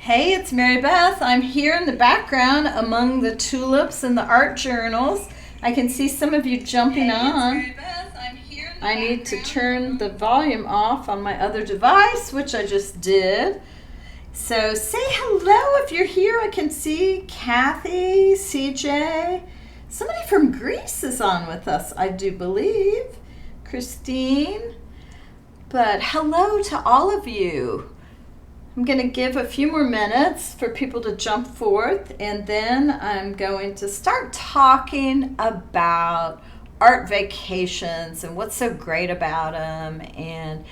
Hey, it's Mary Beth. I'm here in the background among the tulips and the art journals. I can see some of you jumping on. It's Mary Beth. I'm here in the I need to turn the volume off on my other device, which I just did. So say hello if you're here. I can see Kathy, CJ. Somebody from Greece is on with us, I do believe. Christine. But hello to all of you. I'm going to give a few more minutes for people to jump forth, and then I'm going to start talking about art vacations and what's so great about them. And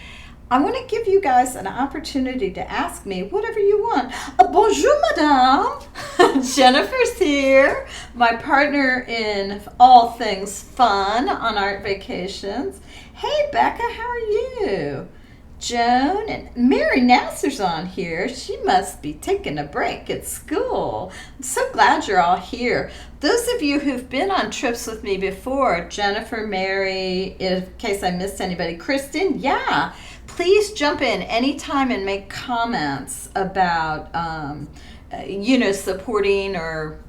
I want to give you guys an opportunity to ask me whatever you want. Bonjour, madame. Jennifer's here, my partner in all things fun on art vacations. Hey, Becca, how are you? Joan and Mary Nassar's on here. She must be taking a break at school. I'm so glad you're all here. Those of you who've been on trips with me before, Jennifer, Mary, in case I missed anybody, Kristen, yeah, please jump in anytime and make comments about, supporting or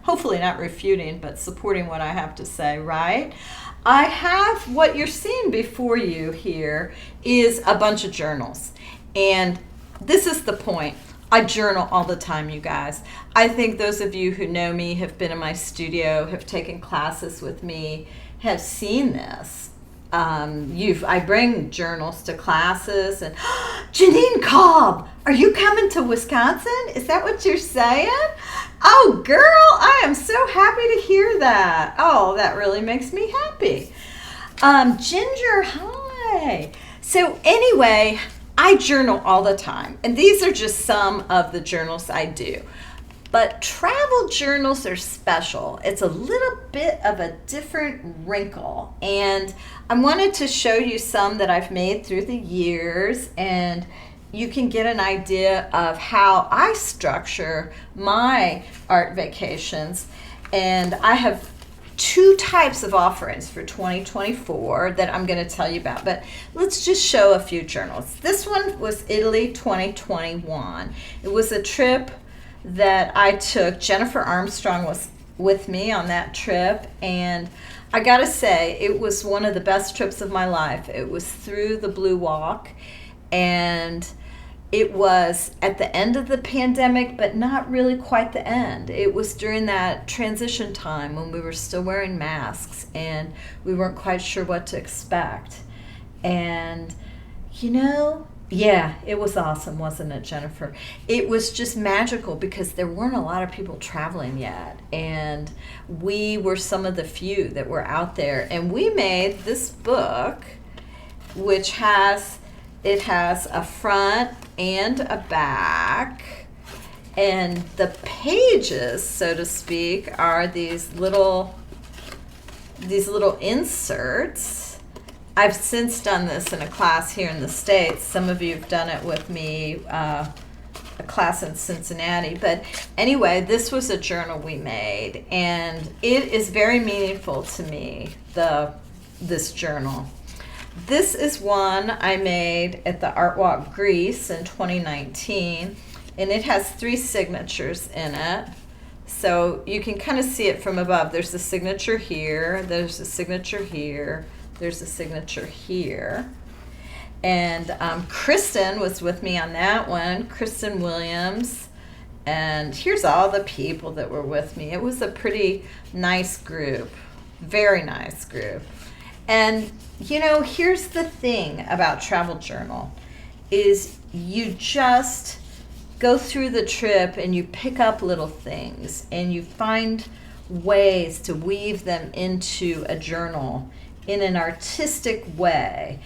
hopefully not refuting, but supporting what I have to say, right? I have what you're seeing before you here is a bunch of journals. And this is the point. I journal all the time, you guys. I think those of you who know me, have been in my studio, have taken classes with me, have seen this. I bring journals to classes, and Janine Cobb, are you coming to Wisconsin? Is that what you're saying? Oh, girl, I am so happy to hear that. Oh, that really makes me happy. Ginger, hi. So anyway, I journal all the time, and these are just some of the journals I do. But travel journals are special. It's a little bit of a different wrinkle. And I wanted to show you some that I've made through the years, and you can get an idea of how I structure my art vacations. And I have two types of offerings for 2024 that I'm going to tell you about. But let's just show a few journals. This one was Italy 2021. It was a trip that I took. Jennifer Armstrong was with me on that trip, and I gotta say it was one of the best trips of my life. It was through the Blue Walk, and it was at the end of the pandemic, but not really quite the end. It was during that transition time when we were still wearing masks and we weren't quite sure what to expect. And yeah, it was awesome, wasn't it, Jennifer? It was just magical because there weren't a lot of people traveling yet. And we were some of the few that were out there. And we made this book, which has a front and a back. And the pages, so to speak, are these little inserts. I've since done this in a class here in the States. Some of you have done it with me, a class in Cincinnati. But anyway, this was a journal we made, and it is very meaningful to me, this journal. This is one I made at the Art Walk Greece in 2019, and it has 3 signatures in it. So you can kind of see it from above. There's a signature here, there's a signature here, there's a signature here. And Kristen was with me on that one, Kristen Williams. And here's all the people that were with me. It was a pretty nice group, very nice group. And, here's the thing about travel journal is you just go through the trip and you pick up little things and you find ways to weave them into a journal in an artistic way.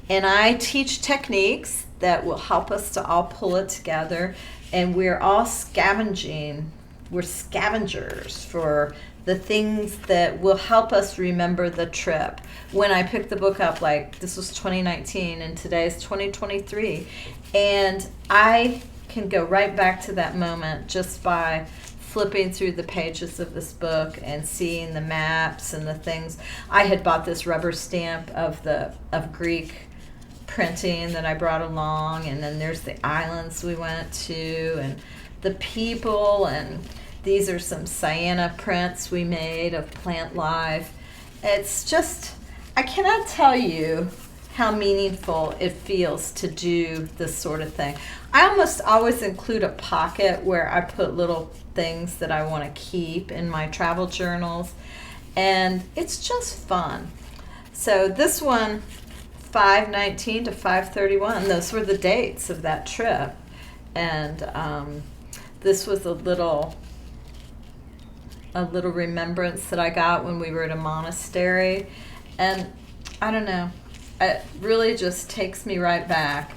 And I teach techniques that will help us to all pull it together, and we're all scavenging. We're scavengers for the things that will help us remember the trip. When I picked the book up, this was 2019 and today's 2023, and I can go right back to that moment just by flipping through the pages of this book and seeing the maps and the things. I had bought this rubber stamp of Greek printing that I brought along, and then there's the islands we went to, and the people, and these are some Sienna prints we made of plant life. It's just, I cannot tell you how meaningful it feels to do this sort of thing. I almost always include a pocket where I put little things that I want to keep in my travel journals, and it's just fun. So this one, 5/19 to 5/31, those were the dates of that trip. And this was a little remembrance that I got when we were at a monastery. And I don't know, it really just takes me right back.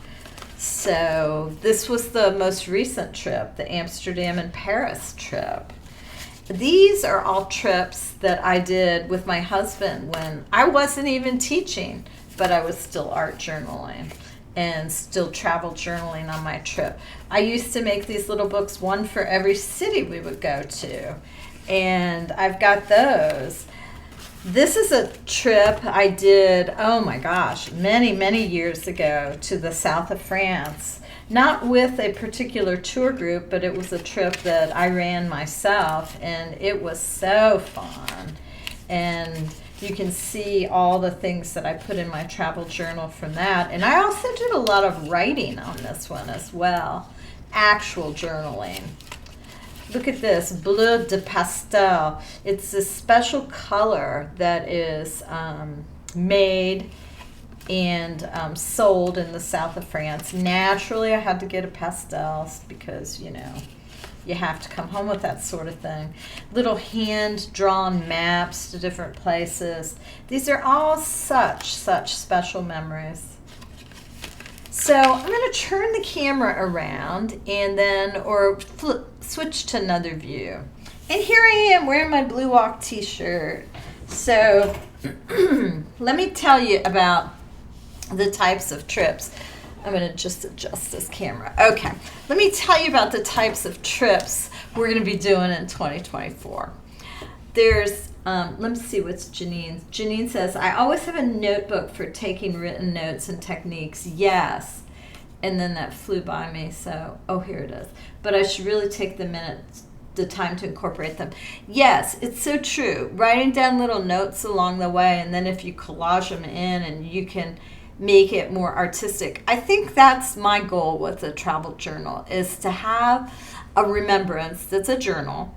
So this was the most recent trip, the Amsterdam and Paris trip. These are all trips that I did with my husband when I wasn't even teaching, but I was still art journaling and still travel journaling on my trip. I used to make these little books, one for every city we would go to, and I've got those. This is a trip I did, oh my gosh, many, many years ago to the south of France. Not with a particular tour group, but it was a trip that I ran myself, and it was so fun. And you can see all the things that I put in my travel journal from that. And I also did a lot of writing on this one as well, actual journaling. Look at this, bleu de pastel. It's a special color that is made and sold in the south of France. Naturally, I had to get a pastels because, you know, you have to come home with that sort of thing. Little hand-drawn maps to different places. These are all such special memories. So I'm going to turn the camera around and then, or switch to another view. And here I am wearing my Blue Walk t-shirt. So let me tell you about the types of trips. I'm going to just adjust this camera. Okay, let me tell you about the types of trips we're going to be doing in 2024. There's, let me see what's Janine's. Janine says, I always have a notebook for taking written notes and techniques. Yes. And then that flew by me, so, oh, here it is. But I should really take the time to incorporate them. Yes, it's so true. Writing down little notes along the way, and then if you collage them in and you can make it more artistic. I think that's my goal with a travel journal, is to have a remembrance that's a journal,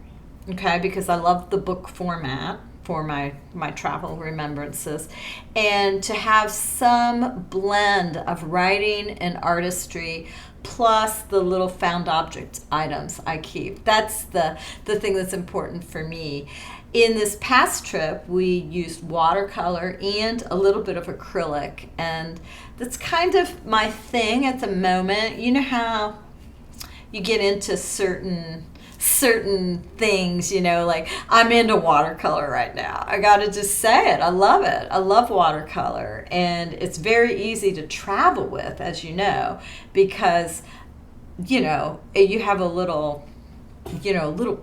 okay, because I love the book format for my travel remembrances, and to have some blend of writing and artistry plus the little found object items I keep. That's the thing that's important for me. In this past trip, we used watercolor and a little bit of acrylic, and that's kind of my thing at the moment. You know how you get into certain things, you know, like I'm into watercolor right now. I gotta just say it. I love it. I love watercolor, and it's very easy to travel with, as you know, because, you know, you have a little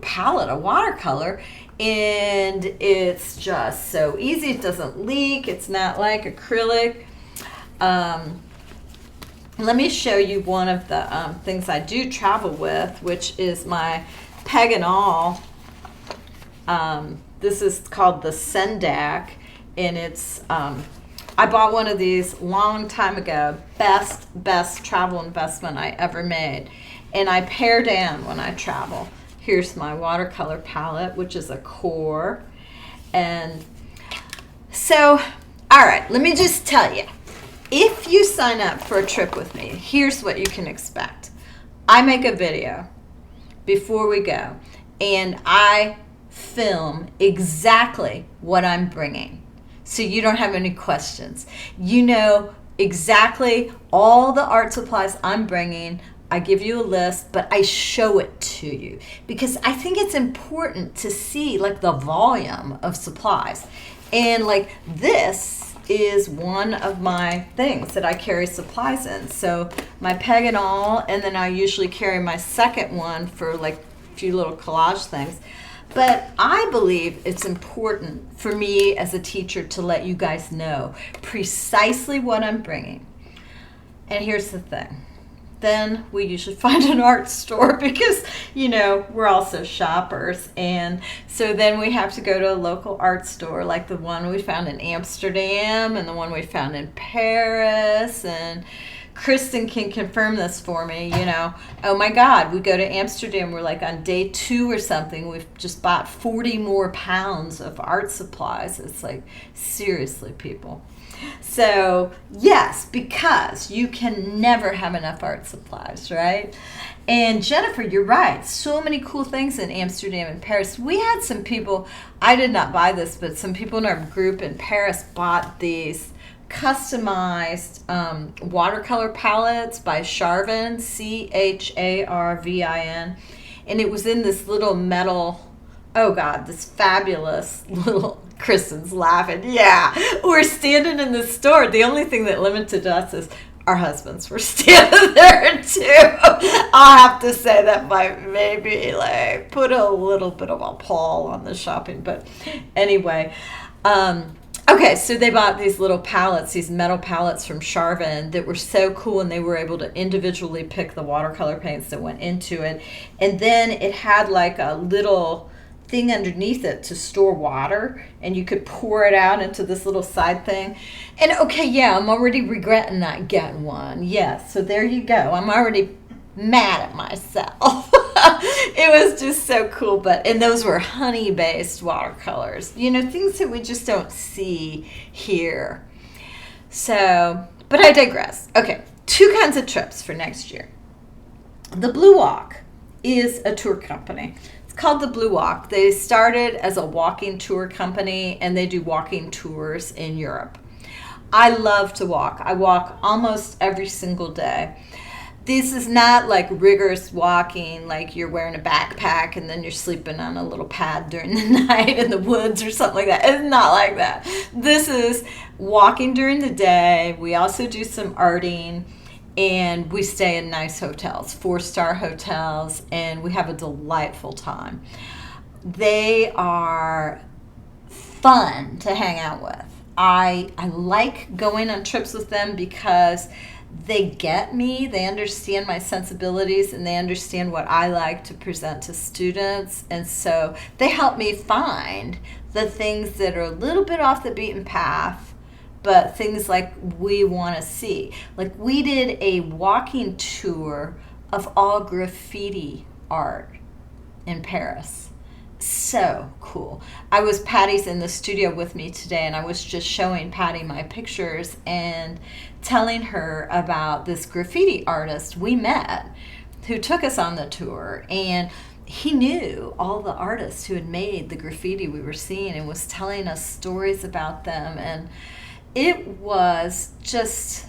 palette of watercolor, and it's just so easy. It doesn't leak. It's not like acrylic. Let me show you one of the things I do travel with, which is my Peg and All. This is called the Sendak, and it's I bought one of these long time ago. Best travel investment I ever made, and I pare down when I travel. Here's my watercolor palette, which is a core. And so, all right, let me just tell you, if you sign up for a trip with me, here's what you can expect. I make a video before we go, and I film exactly what I'm bringing, so you don't have any questions. You know exactly all the art supplies I'm bringing. I give you a list, but I show it to you because I think it's important to see like the volume of supplies. And like this is one of my things that I carry supplies in. So my Peg and All, and then I usually carry my second one for like a few little collage things. But I believe it's important for me as a teacher to let you guys know precisely what I'm bringing. And here's the thing. then we usually find an art store because, we're also shoppers. And so then we have to go to a local art store, like the one we found in Amsterdam and the one we found in Paris. And Kristen can confirm this for me, Oh my God, we go to Amsterdam, we're like on day 2 or something. We've just bought 40 more pounds of art supplies. It's like, seriously, people. So, yes, because you can never have enough art supplies, right? And Jennifer, you're right. So many cool things in Amsterdam and Paris. We had some people, I did not buy this, but some people in our group in Paris bought these customized watercolor palettes by Charvin, Charvin. And it was in this little metal, oh God, this fabulous little, Kristen's laughing. Yeah, we're standing in the store. The only thing that limited us is our husbands were standing there too. I'll have to say that might maybe like put a little bit of a pall on the shopping. But anyway, okay, so they bought these little palettes, these metal palettes from Charvin that were so cool, and they were able to individually pick the watercolor paints that went into it. And then it had like a little thing underneath it to store water, and you could pour it out into this little side thing. And okay, yeah, I'm already regretting not getting one. Yes, so there you go. I'm already mad at myself. It was just so cool. And those were honey-based watercolors, things that we just don't see here. So, but I digress. Okay, 2 kinds of trips for next year. The Blue Walk is a tour company. It's called the Blue Walk. They started as a walking tour company, and they do walking tours in Europe. I love to walk. I walk almost every single day. This is not like rigorous walking, like you're wearing a backpack and then you're sleeping on a little pad during the night in the woods or something like that. It's not like that. This is walking during the day. We also do some arting, and we stay in nice hotels, 4-star hotels, and we have a delightful time. They are fun to hang out with. I like going on trips with them because they get me, they understand my sensibilities, and they understand what I like to present to students. And so they help me find the things that are a little bit off the beaten path, but things like we want to see. Like we did a walking tour of all graffiti art in Paris. So cool. Patty's in the studio with me today, and I was just showing Patty my pictures and telling her about this graffiti artist we met who took us on the tour. And he knew all the artists who had made the graffiti we were seeing and was telling us stories about them. And it was just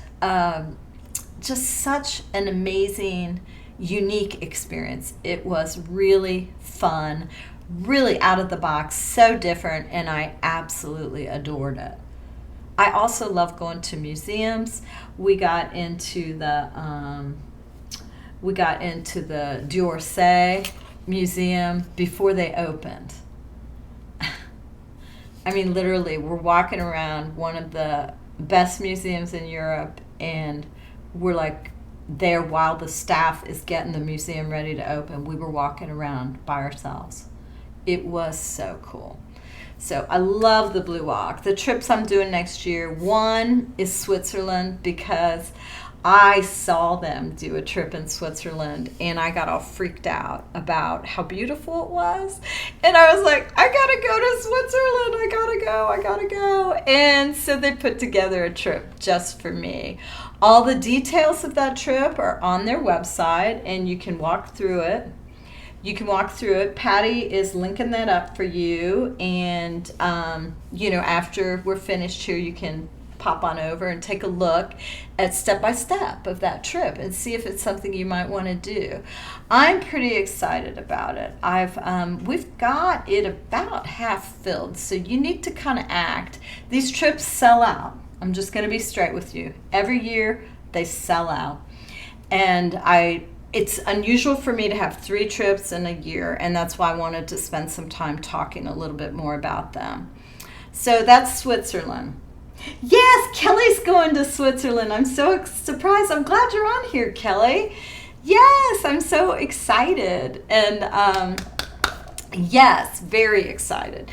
such an amazing, unique experience. It was really fun, really out of the box, so different, and I absolutely adored it. I also love going to museums. We got into the d'Orsay Museum before they opened. I mean, literally, we're walking around one of the best museums in Europe, and we're like there while the staff is getting the museum ready to open. We were walking around by ourselves. It was so cool. So I love the Blue Walk. The trips I'm doing next year, one is Switzerland, because I saw them do a trip in Switzerland and I got all freaked out about how beautiful it was. And I was like, I gotta go to Switzerland. I gotta go. And so they put together a trip just for me. All the details of that trip are on their website, and you can walk through it. Patty is linking that up for you. And, after we're finished here, you can pop on over and take a look at step-by-step of that trip and see if it's something you might want to do. I'm pretty excited about it. We've got it about half filled, so you need to kind of act. These trips sell out. I'm just going to be straight with you. Every year, they sell out. And it's unusual for me to have 3 trips in a year, and that's why I wanted to spend some time talking a little bit more about them. So that's Switzerland. Yes, Kelly's going to Switzerland. I'm so surprised. I'm glad you're on here, Kelly. Yes, I'm so excited. And yes, very excited.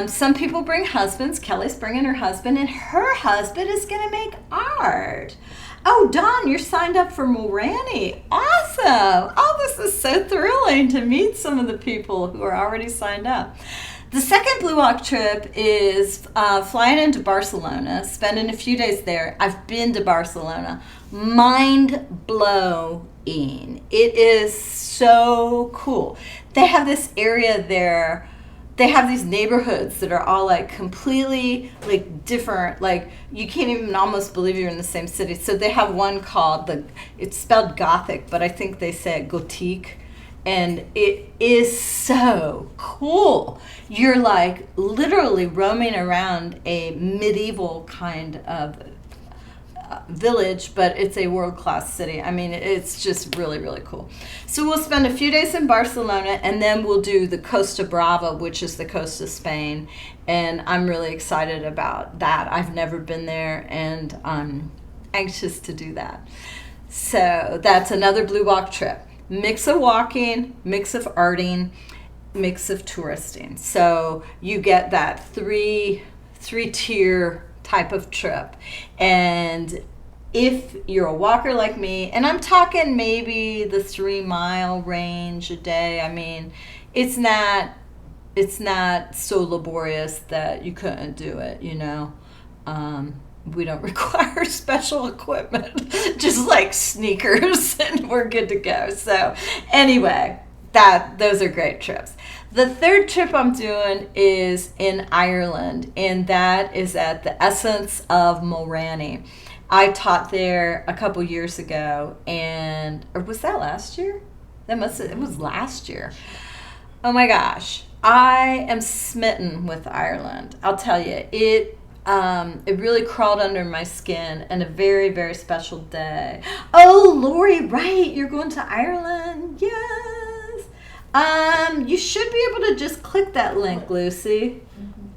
Some people bring husbands. Kelly's bringing her husband, and her husband is going to make art. Oh, Dawn, you're signed up for Mulranny. Awesome. Oh, this is so thrilling to meet some of the people who are already signed up. The second Blue Walk trip is flying into Barcelona, spending a few days there. I've been to Barcelona. Mind blowing. It is so cool. They have this area there. They have these neighborhoods that are all like completely like different. Like you can't even almost believe you're in the same city. So they have one called it's spelled Gothic, but I think they say it Gothique. And it is so cool. You're like literally roaming around a medieval kind of village, but it's a world-class city. I mean, it's just really, really cool. So we'll spend a few days in Barcelona, and then we'll do the Costa Brava, which is the coast of Spain. And I'm really excited about that. I've never been there, and I'm anxious to do that. So that's another Blue Walk trip. Mix of walking, mix of arting, mix of touristing. So you get that three-tier type of trip. And if you're a walker like me, and I'm talking maybe the 3-mile range a day, I mean, it's not so laborious that you couldn't do it, you know. We don't require special equipment, just like sneakers, and we're good to go. So anyway, those are great trips. The third trip I'm doing is in Ireland, and that is at the Essence of Mulranny. I taught there a couple years ago, or was that last year? It was last year. Oh my gosh, I am smitten with Ireland. I'll tell you, it really crawled under my skin, and a very, very special day. Oh, Lori, right, you're going to Ireland. Yes. You should be able to just click that link, Lucy.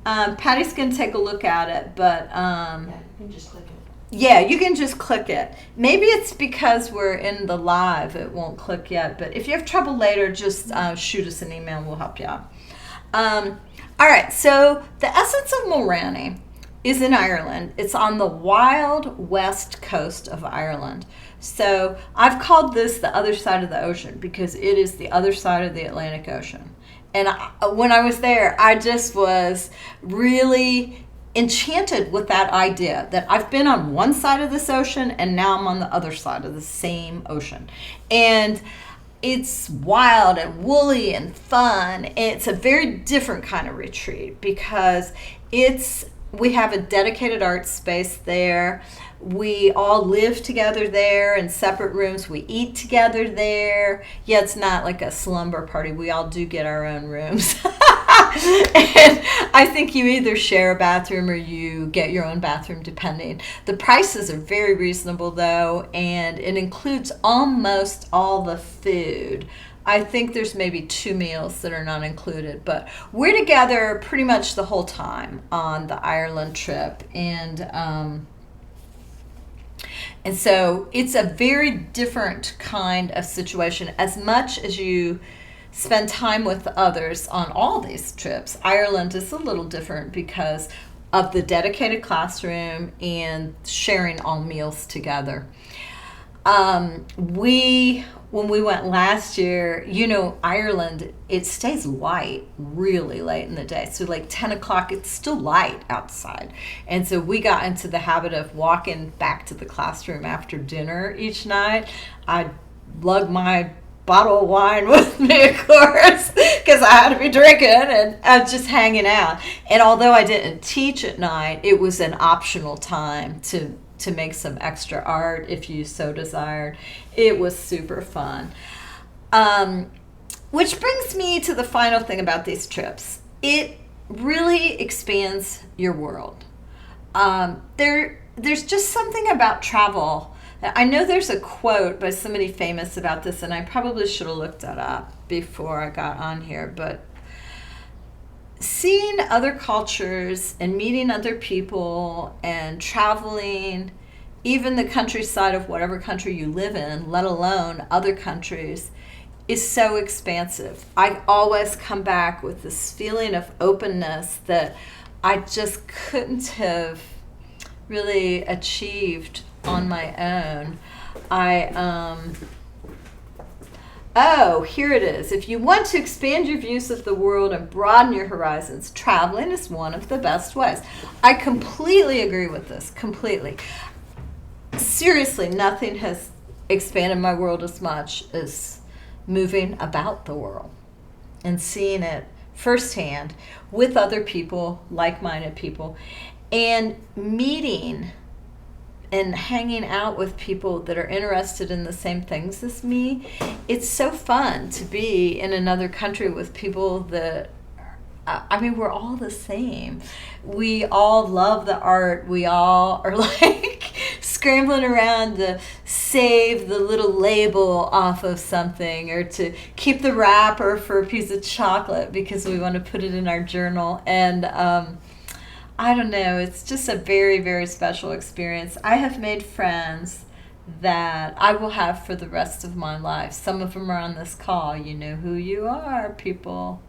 Patty's going to take a look at it, but yeah, you can just click it. Yeah, you can just click it. Maybe it's because we're in the live, it won't click yet, but if you have trouble later, just shoot us an email and we'll help you out. All right, so the Essence of Mulranny is in Ireland. It's on the wild west coast of Ireland. So I've called this the other side of the ocean because it is the other side of the Atlantic Ocean. And when I was there, I just was really enchanted with that idea that I've been on one side of this ocean and now I'm on the other side of the same ocean. And it's wild and woolly and fun. It's a very different kind of retreat because we have a dedicated art space there. We all live together there in separate rooms. We eat together there. Yeah, it's not like a slumber party. We all do get our own rooms. And I think you either share a bathroom or you get your own bathroom, depending. The prices are very reasonable, though, and it includes almost all the food. I think there's maybe 2 meals that are not included, but we're together pretty much the whole time on the Ireland trip, and so it's a very different kind of situation. As much as you spend time with others on all these trips, Ireland is a little different because of the dedicated classroom and sharing all meals together. When we went last year, you know, Ireland, it stays light really late in the day. So like 10 o'clock, it's still light outside. And so we got into the habit of walking back to the classroom after dinner each night. I'd lug my bottle of wine with me, of course, because I had to be drinking, and I was just hanging out. And although I didn't teach at night, it was an optional time to make some extra art if you so desired. It was super fun. Which brings me to the final thing about these trips. It really expands your world. There's just something about travel. I know there's a quote by somebody famous about this, and I probably should have looked that up before I got on here, but seeing other cultures and meeting other people and traveling, even the countryside of whatever country you live in, let alone other countries, is so expansive. I always come back with this feeling of openness that I just couldn't have really achieved on my own. Oh, here it is. If you want to expand your views of the world and broaden your horizons, traveling is one of the best ways. I completely agree with this, completely. Seriously, nothing has expanded my world as much as moving about the world and seeing it firsthand with other people, like-minded people, and meeting and hanging out with people that are interested in the same things as me. It's so fun to be in another country with people that, I mean, we're all the same. We all love the art. We all are like scrambling around to save the little label off of something, or to keep the wrapper for a piece of chocolate because we want to put it in our journal. And I don't know, it's just a very, very special experience. I have made friends that I will have for the rest of my life. Some of them are on this call. You know who you are, people.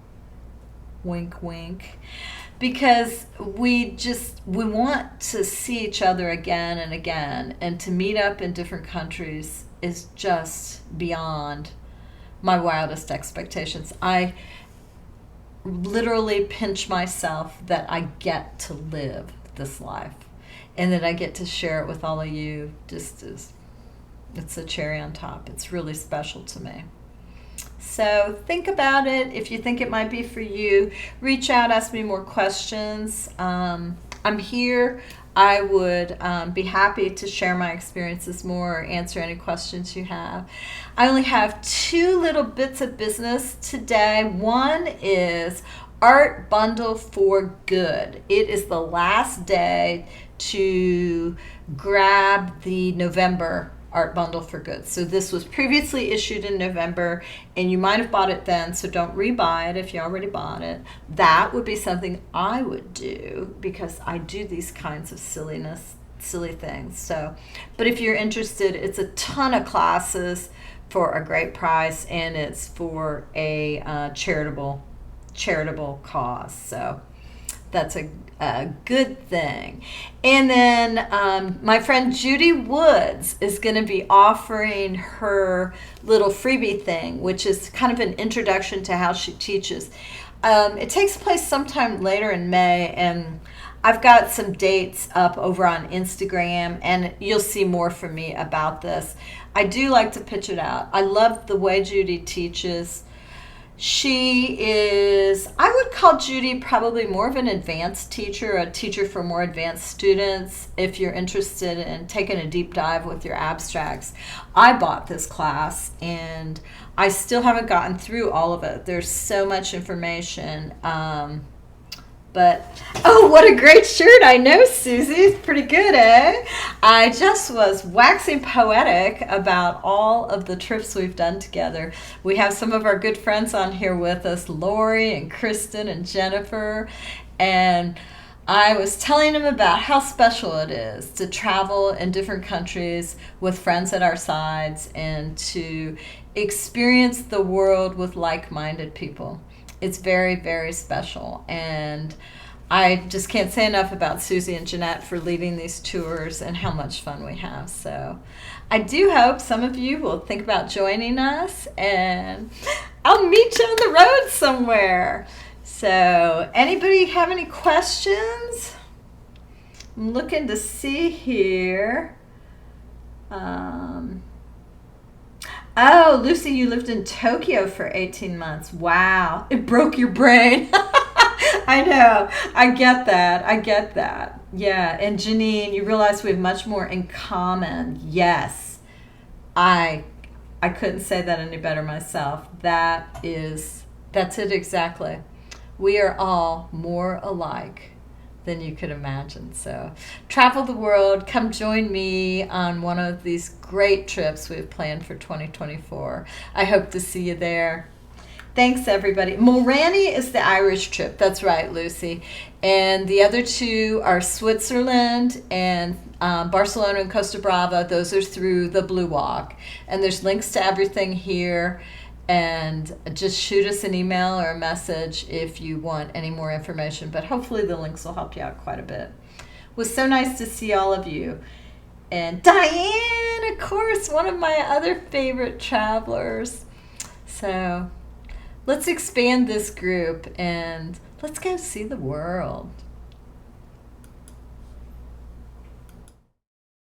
Wink, wink. Because we want to see each other again and again, and to meet up in different countries is just beyond my wildest expectations. I literally pinch myself that I get to live this life and that I get to share it with all of you. Just as it's a cherry on top. It's really special to me. So think about it. If you think it might be for you, reach out, ask me more questions. I'm here. I would be happy to share my experiences more, or answer any questions you have. I only have 2 little bits of business today. One is Art Bundle for Good. It is the last day to grab the November Art Bundle for Good. So this was previously issued in November, and you might have bought it then, so don't rebuy it if you already bought it. That would be something I would do, because I do these kinds of silly things. So, but if you're interested, it's a ton of classes for a great price, and it's for a charitable cause. So that's a good thing. And then my friend Judy Woods is going to be offering her little freebie thing, which is kind of an introduction to how she teaches. It takes place sometime later in May, and I've got some dates up over on Instagram, and you'll see more from me about this. I do like to pitch it out. I love the way Judy teaches. She is, I would call Judy probably more of an advanced teacher, a teacher for more advanced students. If you're interested in taking a deep dive with your abstracts, I bought this class and I still haven't gotten through all of it. There's so much information. But, oh, what a great shirt. I know, Susie. It's pretty good, eh? I just was waxing poetic about all of the trips we've done together. We have some of our good friends on here with us, Lori and Kristen and Jennifer. And I was telling them about how special it is to travel in different countries with friends at our sides and to experience the world with like-minded people. It's very, very special, and I just can't say enough about Susie and Jeanette for leading these tours and how much fun we have. So I do hope some of you will think about joining us, and I'll meet you on the road somewhere. So anybody have any questions? I'm looking to see here. Oh, Lucy, you lived in Tokyo for 18 months. Wow. It broke your brain. I know. I get that. Yeah. And Janine, you realize we have much more in common. Yes. I couldn't say that any better myself. That's it exactly. We are all more alike than you could imagine. So travel the world. Come join me on one of these great trips we've planned for 2024. I hope to see you there. Thanks, everybody. Mulranny is the Irish trip. That's right, Lucy. And the other two are Switzerland and Barcelona and Costa Brava. Those are through the Blue Walk. And there's links to everything here. And just shoot us an email or a message if you want any more information. But hopefully the links will help you out quite a bit. It was so nice to see all of you. And Diane, of course, one of my other favorite travelers. So let's expand this group and let's go see the world.